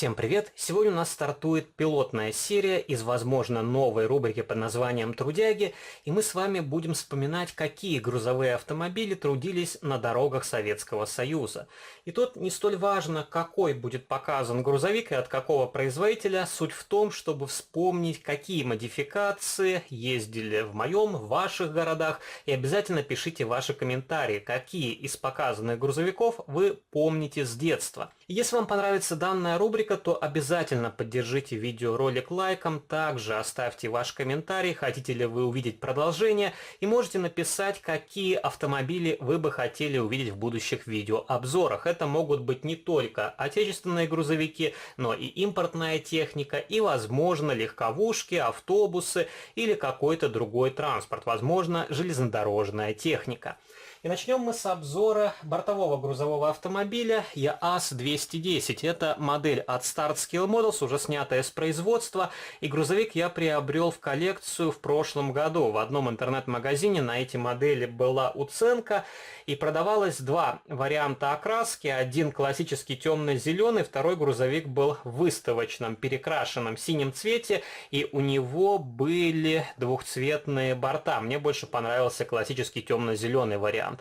Всем привет! Сегодня у нас стартует пилотная серия из, возможно, новой рубрики под названием «Трудяги», и мы с вами будем вспоминать, какие грузовые автомобили трудились на дорогах Советского Союза. И тут не столь важно, какой будет показан грузовик и от какого производителя, суть в том, чтобы вспомнить, какие модификации ездили в моем, в ваших городах, и обязательно пишите ваши комментарии, какие из показанных грузовиков вы помните с детства. Если вам понравится данная рубрика, то обязательно поддержите видеоролик лайком, также оставьте ваш комментарий, хотите ли вы увидеть продолжение, и можете написать, какие автомобили вы бы хотели увидеть в будущих видеообзорах. Это могут быть не только отечественные грузовики, но и импортная техника, и, возможно, легковушки, автобусы или какой-то другой транспорт, возможно, железнодорожная техника. И начнем мы с обзора бортового грузового автомобиля ЯАЗ-210. Это модель от Start-Scale Models, уже снятая с производства. И грузовик я приобрел в коллекцию в прошлом году. В одном интернет-магазине на эти модели была уценка. И продавалось два варианта окраски. Один классический темно-зеленый, второй грузовик был в выставочном, перекрашенном синем цвете. И у него были двухцветные борта. Мне больше понравился классический темно-зеленый вариант.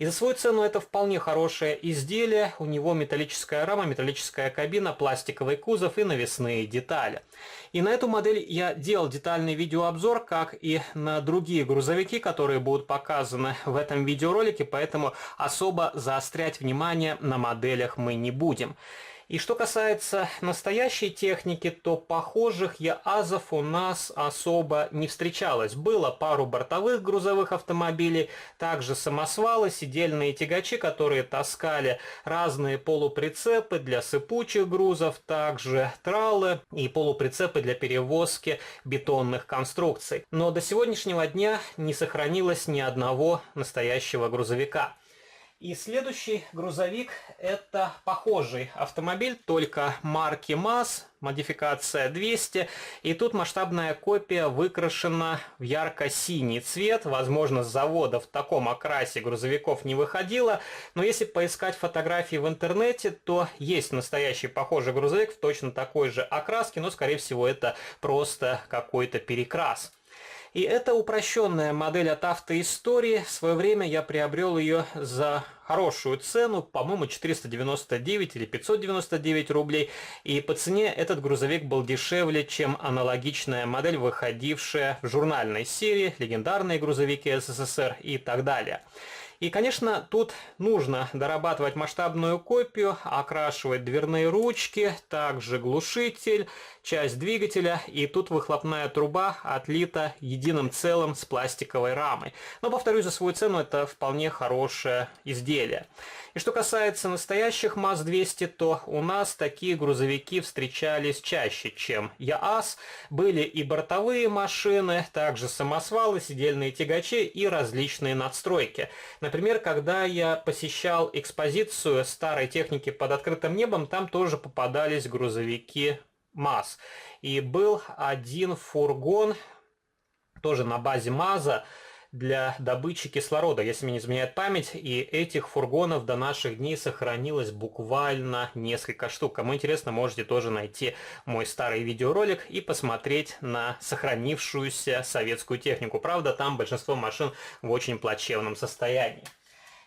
И за свою цену это вполне хорошее изделие. У него металлическая рама, металлическая кабина, пластиковый кузов и навесные детали. И на эту модель я делал детальный видеообзор, как и на другие грузовики, которые будут показаны в этом видеоролике, поэтому особо заострять внимание на моделях мы не будем. И что касается настоящей техники, то похожих ЯАЗов у нас особо не встречалось. Было пару бортовых грузовых автомобилей, также самосвалы, сидельные тягачи, которые таскали разные полуприцепы для сыпучих грузов, также траллы и полуприцепы для перевозки бетонных конструкций. Но до сегодняшнего дня не сохранилось ни одного настоящего грузовика. И следующий грузовик – это похожий автомобиль, только марки МАЗ, модификация 200. И тут масштабная копия выкрашена в ярко-синий цвет. Возможно, с завода в таком окрасе грузовиков не выходило. Но если поискать фотографии в интернете, то есть настоящий похожий грузовик в точно такой же окраске, но, скорее всего, это просто какой-то перекрас. И это упрощенная модель от Автоистории. В свое время я приобрел ее за хорошую цену, по-моему, 499 или 599 рублей. И по цене этот грузовик был дешевле, чем аналогичная модель, выходившая в журнальной серии, легендарные грузовики СССР и так далее. И, конечно, тут нужно дорабатывать масштабную копию, окрашивать дверные ручки, также глушитель, часть двигателя, и тут выхлопная труба отлита единым целым с пластиковой рамой. Но, повторюсь, за свою цену это вполне хорошее изделие. И что касается настоящих МАЗ-200, то у нас такие грузовики встречались чаще, чем ЯАЗ. Были и бортовые машины, также самосвалы, сидельные тягачи и различные надстройки. Например, когда я посещал экспозицию старой техники под открытым небом, там тоже попадались грузовики МАЗ. И был один фургон, тоже на базе МАЗа, для добычи кислорода, если мне не изменяет память, и этих фургонов до наших дней сохранилось буквально несколько штук. Кому интересно, можете тоже найти мой старый видеоролик и посмотреть на сохранившуюся советскую технику. Правда, там большинство машин в очень плачевном состоянии.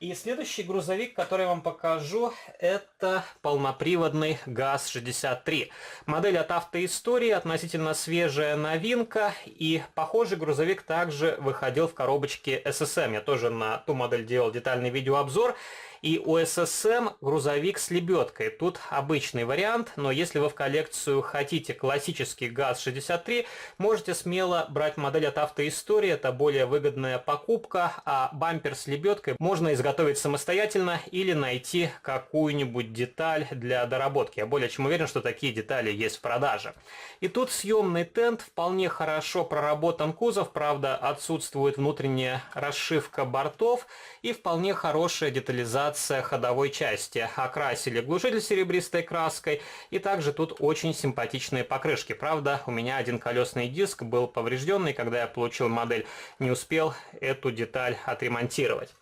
И следующий грузовик, который я вам покажу, это полноприводный ГАЗ-63. Модель от Автоистории, относительно свежая новинка, и похожий грузовик также выходил в коробочке ССМ. Я тоже на ту модель делал детальный видеообзор. И у ССМ грузовик с лебедкой. Тут обычный вариант, но если вы в коллекцию хотите классический ГАЗ-63, можете смело брать модель от Автоистории, это более выгодная покупка, а бампер с лебедкой можно изготовить самостоятельно или найти какую-нибудь деталь для доработки. Я более чем уверен, что такие детали есть в продаже. И тут съемный тент, вполне хорошо проработан кузов, правда отсутствует внутренняя расшивка бортов и вполне хорошая детализация ходовой части. Окрасили глушитель серебристой краской, и также тут очень симпатичные покрышки. Правда, у меня один колесный диск был поврежденный, когда я получил модель, не успел эту деталь отремонтировать.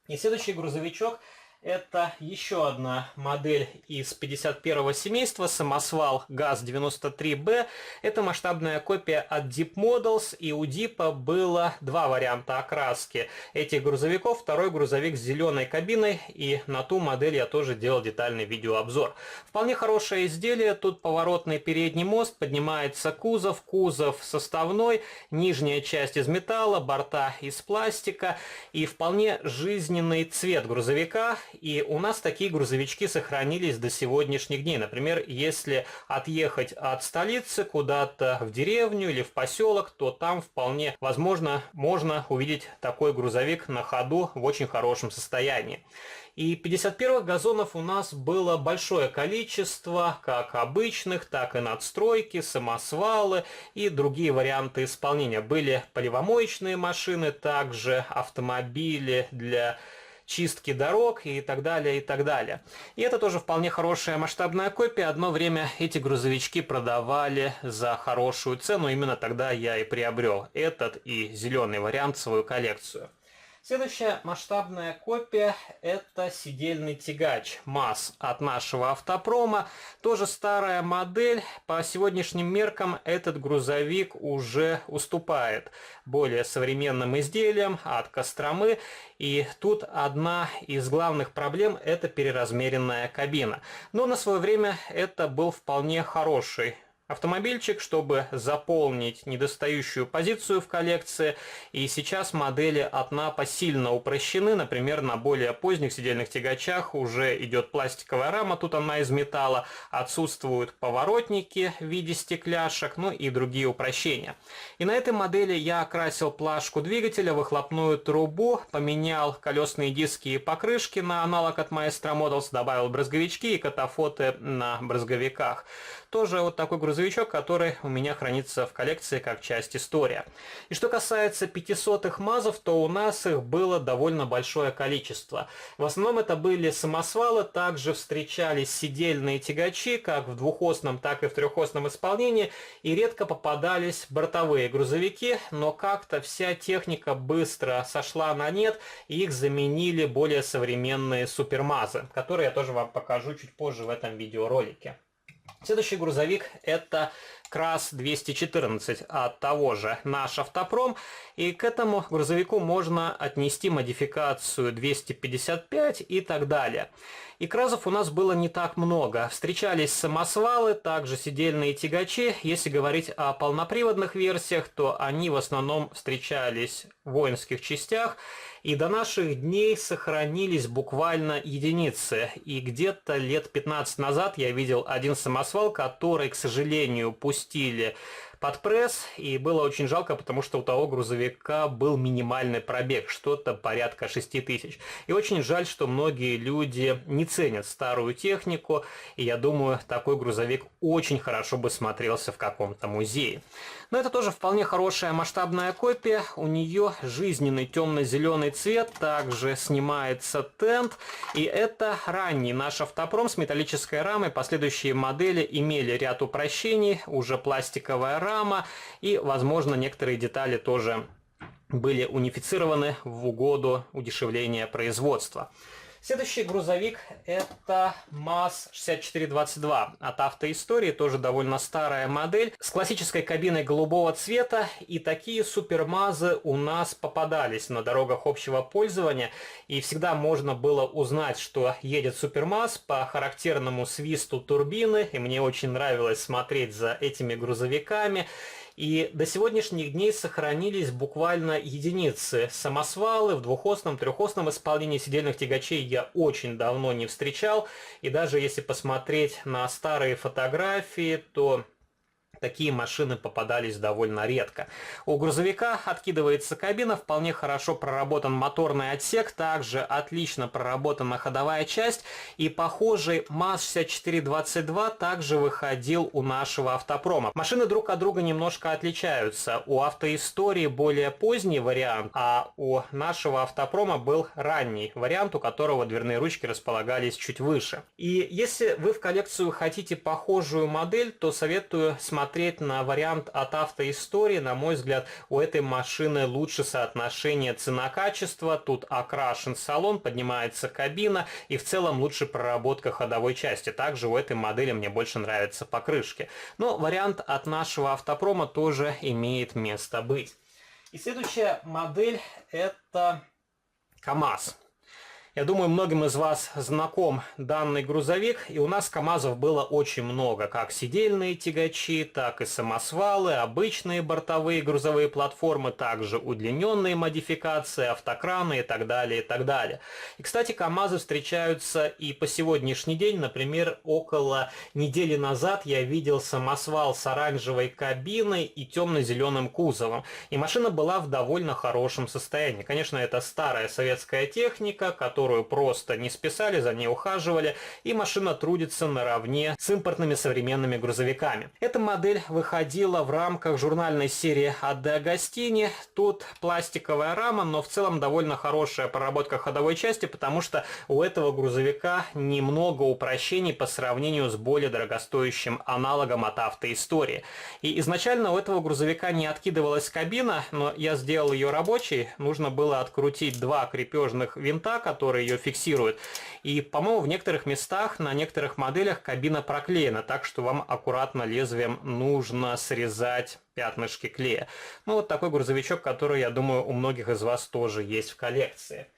И следующий грузовичок Это еще одна модель из 51-го семейства, самосвал ГАЗ-93Б. Это масштабная копия от Deep Models, и у Deep было два варианта окраски этих грузовиков. Второй грузовик с зеленой кабиной, и на ту модель я тоже делал детальный видеообзор. Вполне хорошее изделие, тут поворотный передний мост, поднимается кузов составной, нижняя часть из металла, борта из пластика и вполне жизненный цвет грузовика. И у нас такие грузовички сохранились до сегодняшних дней. Например, если отъехать от столицы куда-то в деревню или в поселок, то там вполне возможно можно увидеть такой грузовик на ходу в очень хорошем состоянии. И 51-х газонов у нас было большое количество, как обычных, так и надстройки, самосвалы и другие варианты исполнения. Были поливомоечные машины, также автомобили для чистки дорог и так далее, и так далее. И это тоже вполне хорошая масштабная копия. Одно время эти грузовички продавали за хорошую цену. Именно тогда я и приобрел этот и зеленый вариант в свою коллекцию. Следующая масштабная копия – это сидельный тягач МАЗ от нашего автопрома. Тоже старая модель. По сегодняшним меркам этот грузовик уже уступает более современным изделиям от Костромы. И тут одна из главных проблем – это переразмеренная кабина. Но на свое время это был вполне хороший автомобильчик, чтобы заполнить недостающую позицию в коллекции. И сейчас модели от НАПА сильно упрощены. Например, на более поздних сидельных тягачах уже идет пластиковая рама, тут она из металла, отсутствуют поворотники в виде стекляшек, ну и другие упрощения. И на этой модели я окрасил плашку двигателя, выхлопную трубу, поменял колесные диски и покрышки на аналог от Maestro Models, добавил брызговички и катафоты на брызговиках. Тоже вот такой грузовичок, который у меня хранится в коллекции как часть история. И что касается 500-х МАЗов, то у нас их было довольно большое количество. В основном это были самосвалы, также встречались сидельные тягачи, как в двухосном, так и в трехосном исполнении, и редко попадались бортовые грузовики, но как-то вся техника быстро сошла на нет, и их заменили более современные супермазы, которые я тоже вам покажу чуть позже в этом видеоролике. Следующий грузовик – это КРАС-214 от того же «Наш автопром». И к этому грузовику можно отнести модификацию 255 и так далее. И КРАСов у нас было не так много. Встречались самосвалы, также сидельные тягачи. Если говорить о полноприводных версиях, то они в основном встречались в воинских частях. И до наших дней сохранились буквально единицы. И где-то лет 15 назад я видел один самосвал, который, к сожалению, пустили под пресс, и было очень жалко, потому что у того грузовика был минимальный пробег, что-то порядка 6000. И очень жаль, что многие люди не ценят старую технику, и я думаю, такой грузовик очень хорошо бы смотрелся в каком-то музее. Но это тоже вполне хорошая масштабная копия, у нее жизненный темно-зеленый цвет, также снимается тент, и это ранний наш автопром с металлической рамой. Последующие модели имели ряд упрощений, уже пластиковая рама, и, возможно, некоторые детали тоже были унифицированы в угоду удешевления производства. Следующий грузовик – это МАЗ-6422 от Автоистории, тоже довольно старая модель, с классической кабиной голубого цвета, и такие супермазы у нас попадались на дорогах общего пользования, и всегда можно было узнать, что едет супермаз по характерному свисту турбины, и мне очень нравилось смотреть за этими грузовиками. И до сегодняшних дней сохранились буквально единицы. Самосвалы в двухосном, трехосном исполнении сидельных тягачей я очень давно не встречал. И даже если посмотреть на старые фотографии, то такие машины попадались довольно редко. У грузовика откидывается кабина, вполне хорошо проработан моторный отсек, также отлично проработана ходовая часть, и похожий МАЗ-6422 также выходил у нашего автопрома. Машины друг от друга немножко отличаются. У Автоистории более поздний вариант, а у нашего автопрома был ранний вариант, у которого дверные ручки располагались чуть выше. И если вы в коллекцию хотите похожую модель, то советую смотреть посмотреть на вариант от автоистории, на мой взгляд, у этой машины лучше соотношение цена-качество. Тут окрашен салон, поднимается кабина и в целом лучше проработка ходовой части. Также у этой модели мне больше нравится покрышки. Но вариант от нашего автопрома тоже имеет место быть. И следующая модель это КАМАЗ. Я думаю, многим из вас знаком данный грузовик, и у нас КАМАЗов было очень много, как сидельные тягачи, так и самосвалы, обычные бортовые грузовые платформы, также удлиненные модификации, автокраны и так далее, и так далее. И, кстати, КАМАЗы встречаются и по сегодняшний день. Например, около недели назад я видел самосвал с оранжевой кабиной и темно-зеленым кузовом, и машина была в довольно хорошем состоянии. Конечно, это старая советская техника, которую просто не списали, за ней ухаживали, и машина трудится наравне с импортными современными грузовиками. Эта модель выходила в рамках журнальной серии от De Agostini. Тут пластиковая рама, но в целом довольно хорошая проработка ходовой части, потому что у этого грузовика немного упрощений по сравнению с более дорогостоящим аналогом от автоистории. И изначально у этого грузовика не откидывалась кабина, но я сделал ее рабочей. Нужно было открутить два крепежных винта, которые ее фиксируют. И, по-моему, в некоторых местах, на некоторых моделях кабина проклеена, так что вам аккуратно лезвием нужно срезать пятнышки клея. Ну, вот такой грузовичок, который, я думаю, у многих из вас тоже есть в коллекции.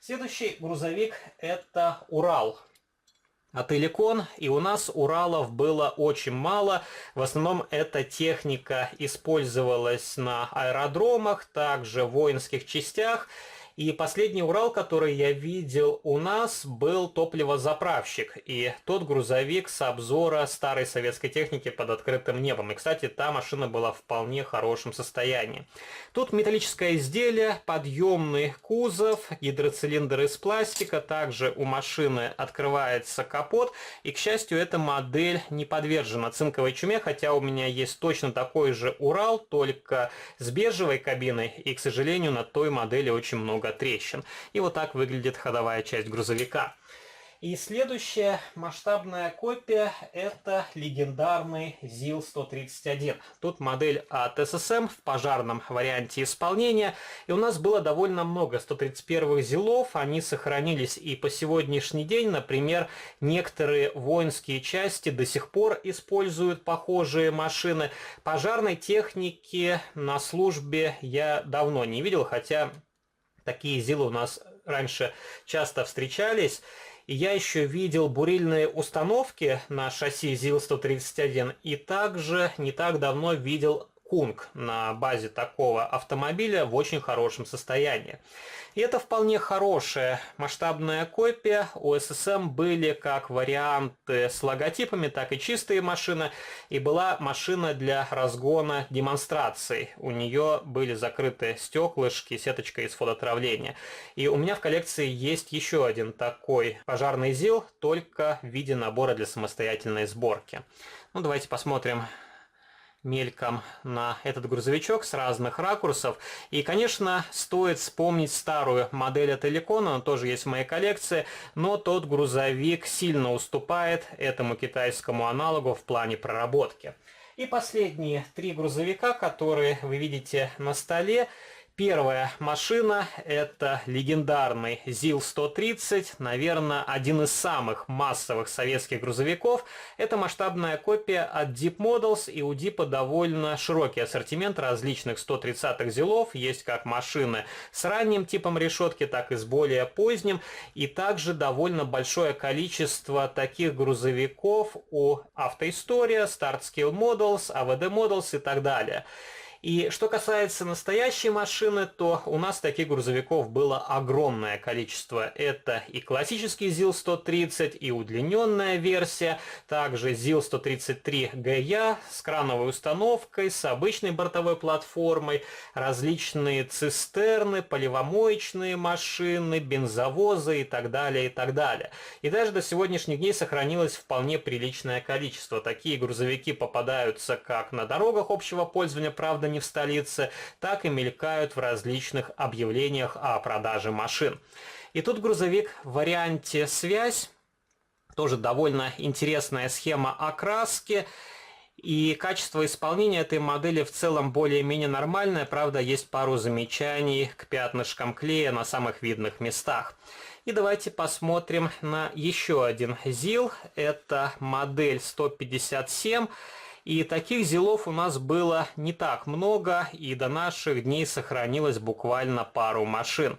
Следующий грузовик это Урал от Эликон, и у нас Уралов было очень мало. В основном эта техника использовалась на аэродромах, также в воинских частях. И последний Урал, который я видел у нас, был топливозаправщик. И тот грузовик с обзора старой советской техники под открытым небом. И, кстати, та машина была в вполне хорошем состоянии. Тут металлическое изделие, подъемный кузов, гидроцилиндр из пластика. Также у машины открывается капот. И, к счастью, эта модель не подвержена цинковой чуме, хотя у меня есть точно такой же Урал, только с бежевой кабиной. И, к сожалению, на той модели очень много трещин. И вот так выглядит ходовая часть грузовика. И следующая масштабная копия это легендарный ЗИЛ-131. Тут модель от ССМ в пожарном варианте исполнения. И у нас было довольно много 131-х ЗИЛов. Они сохранились и по сегодняшний день. Например, некоторые воинские части до сих пор используют похожие машины. Пожарной техники на службе я давно не видел, хотя такие ЗИЛы у нас раньше часто встречались. И я еще видел бурильные установки на шасси ЗИЛ-131. И также не так давно видел Кунг на базе такого автомобиля в очень хорошем состоянии. И это вполне хорошая масштабная копия. У ССМ были как варианты с логотипами, так и чистые машины. И была машина для разгона демонстраций. У нее были закрыты стеклышки, сеточка из фототравления. И у меня в коллекции есть еще один такой пожарный ЗИЛ, только в виде набора для самостоятельной сборки. Ну, давайте посмотрим мельком на этот грузовичок с разных ракурсов. И, конечно, стоит вспомнить старую модель от Эликон, она тоже есть в моей коллекции, но тот грузовик сильно уступает этому китайскому аналогу в плане проработки. И последние три грузовика, которые вы видите на столе. Первая машина это легендарный ЗИЛ-130, наверное, один из самых массовых советских грузовиков. Это масштабная копия от Deep Models, и у Deep довольно широкий ассортимент различных 130-х ЗИЛов. Есть как машины с ранним типом решетки, так и с более поздним. И также довольно большое количество таких грузовиков у Автоистория, Start-Scale Models, AVD Models и так далее. И что касается настоящей машины, то у нас таких грузовиков было огромное количество. Это и классический ЗИЛ-130, и удлиненная версия, также ЗИЛ-133ГЯ с крановой установкой, с обычной бортовой платформой, различные цистерны, поливомоечные машины, бензовозы и так далее, и так далее. И даже до сегодняшних дней сохранилось вполне приличное количество. Такие грузовики попадаются как на дорогах общего пользования, правда, не в столице, так и мелькают в различных объявлениях о продаже машин. И тут грузовик в варианте «Связь». Тоже довольно интересная схема окраски. И качество исполнения этой модели в целом более-менее нормальное, правда, есть пару замечаний к пятнышкам клея на самых видных местах. И давайте посмотрим на еще один ZIL. Это модель 157. И таких зилов у нас было не так много, и до наших дней сохранилось буквально пару машин.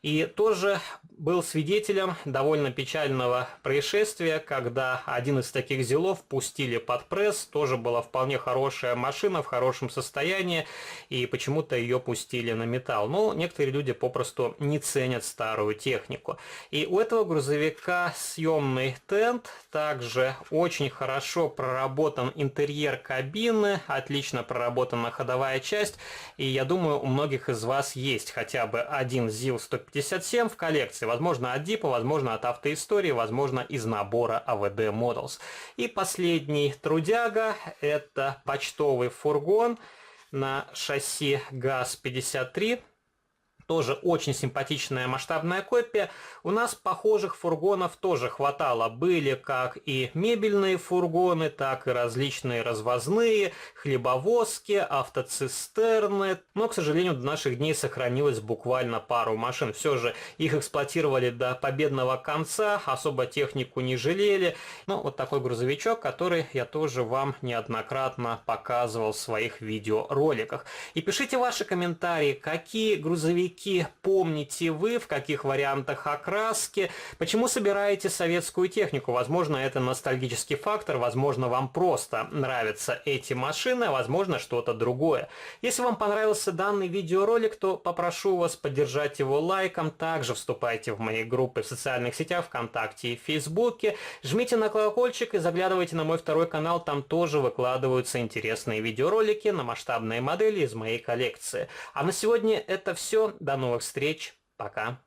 И тоже был свидетелем довольно печального происшествия, когда один из таких зилов пустили под пресс. Тоже была вполне хорошая машина, в хорошем состоянии, и почему-то ее пустили на металл. Но некоторые люди попросту не ценят старую технику. И у этого грузовика съемный тент, также очень хорошо проработан интерьер кабины, отлично проработана ходовая часть. И я думаю, у многих из вас есть хотя бы один ZIL 157 в коллекции. Возможно, от Дипа, возможно, от Автоистории, возможно, из набора AVD Models. И последний трудяга – это почтовый фургон на шасси ГАЗ-53. Тоже очень симпатичная масштабная копия. У нас похожих фургонов тоже хватало. Были как и мебельные фургоны, так и различные развозные, хлебовозки, автоцистерны. Но, к сожалению, до наших дней сохранилось буквально пару машин. Все же их эксплуатировали до победного конца, особо технику не жалели. Ну, вот такой грузовичок, который я тоже вам неоднократно показывал в своих видеороликах. И пишите ваши комментарии, какие грузовики помните вы, в каких вариантах окраски, почему собираете советскую технику. Возможно, это ностальгический фактор, возможно, вам просто нравятся эти машины, а возможно, что-то другое. Если вам понравился данный видеоролик, то попрошу вас поддержать его лайком. Также вступайте в мои группы в социальных сетях, ВКонтакте и Фейсбуке. Жмите на колокольчик и заглядывайте на мой второй канал, там тоже выкладываются интересные видеоролики на масштабные модели из моей коллекции. А на сегодня это все. До новых встреч. Пока.